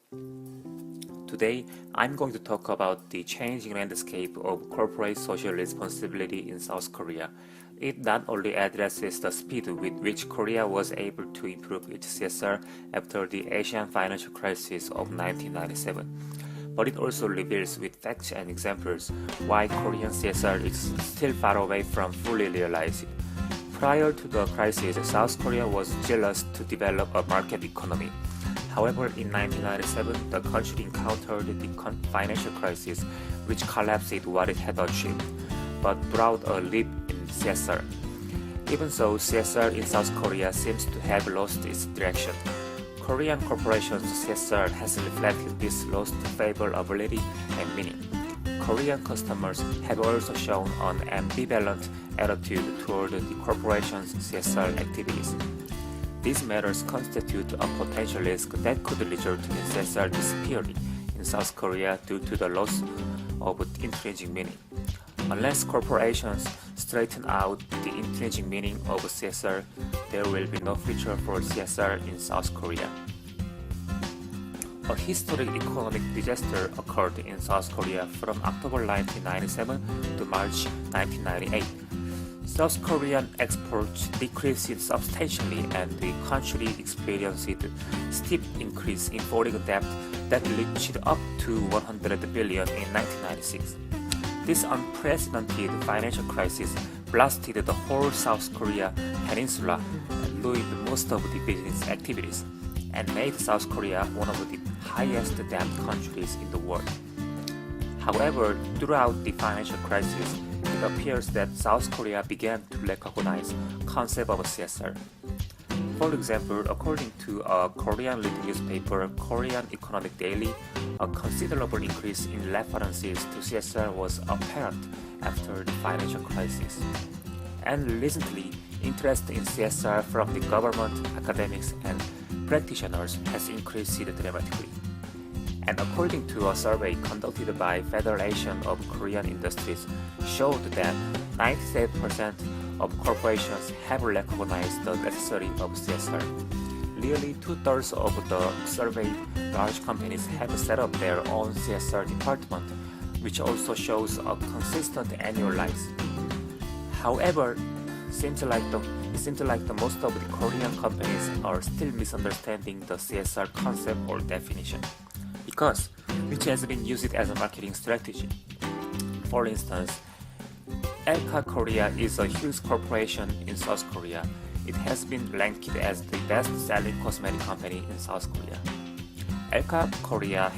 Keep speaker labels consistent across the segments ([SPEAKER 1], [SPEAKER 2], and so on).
[SPEAKER 1] Today, I'm going to talk about the changing landscape of corporate social responsibility in South Korea. It not only addresses the speed with which Korea was able to improve its CSR after the Asian financial crisis of 1997, but it also reveals with facts and examples why Korean CSR is still far away from fully realized. Prior to the crisis, South Korea was jealous to develop a market economy. However, in 1997, the country encountered the financial crisis, which collapsed what it had achieved, but brought a leap in CSR. Even so, CSR in South Korea seems to have lost its direction. Korean corporations' CSR has reflected this lost favorability and meaning. Korean customers have also shown an ambivalent attitude toward the corporation's CSR activities. These matters constitute a potential risk that could result in CSR disappearing in South Korea due to the loss of intrinsic meaning. Unless corporations straighten out the intrinsic meaning of CSR, there will be no future for CSR in South Korea. A historic economic disaster occurred in South Korea from October 1997 to March 1998. South Korean exports decreased substantially and the country experienced a steep increase in foreign debt that reached up to 100 billion in 1996. This unprecedented financial crisis blasted the whole South Korea peninsula and ruined most of the business activities, and made South Korea one of the highest debt countries in the world. However, throughout the financial crisis, it appears that South Korea began to recognize the concept of CSR. For example, according to a Korean leading newspaper, Korean Economic Daily, a considerable increase in references to CSR was apparent after the financial crisis. And recently, interest in CSR from the government, academics, and practitioners has increased dramatically. And according to a survey conducted by Federation of Korean Industries, showed that 97% of corporations have recognized the necessity of CSR. Nearly two-thirds of the surveyed large companies have set up their own CSR department, which also shows a consistent annual rise. However, it seems like the most of the Korean companies are still misunderstanding the CSR concept or definition, because which has been used as a marketing strategy. For instance, Elka Korea is a huge corporation in South Korea. It has been ranked as the best-selling cosmetic company in South Korea. Elka Korea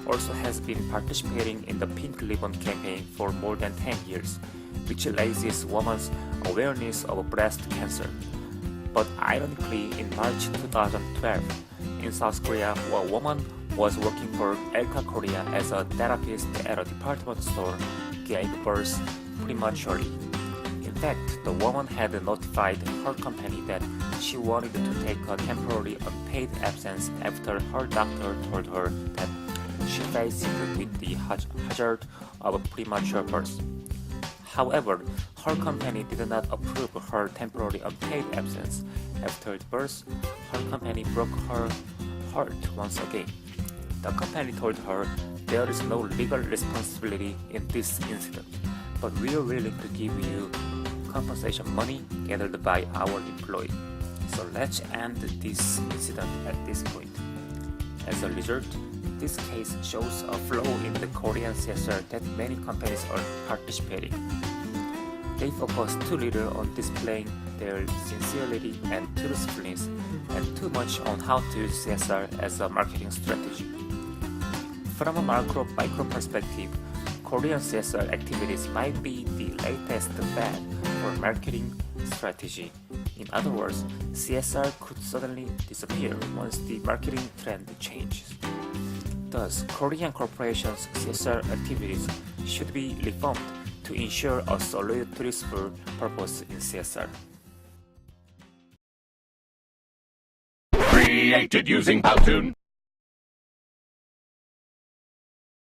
[SPEAKER 1] also has been participating in the Pink Ribbon campaign for more than 10 years, which raises women's awareness of breast cancer. But ironically, in March 2012, in South Korea, a woman was working for Elka Korea as a therapist at a department store, gave birth prematurely. In fact, the woman had notified her company that she wanted to take a temporary unpaid absence after her doctor told her that she faced with the hazard of a premature birth. However, her company did not approve her temporary unpaid absence. After the birth, her company broke her heart once again. The company told her there is no legal responsibility in this incident, but we are willing to give you compensation money gathered by our employee. So let's end this incident at this point. As a result, this case shows a flaw in the Korean CSR that many companies are participating. They focus too little on displaying their sincerity and truthfulness, and too much on how to use CSR as a marketing strategy. From a micro perspective, Korean CSR activities might be the latest fad for marketing strategy. In other words, CSR could suddenly disappear once the marketing trend changes. Thus, Korean corporations' CSR activities should be reformed to ensure a solid truthful purpose in CSR.
[SPEAKER 2] Created using Blank2.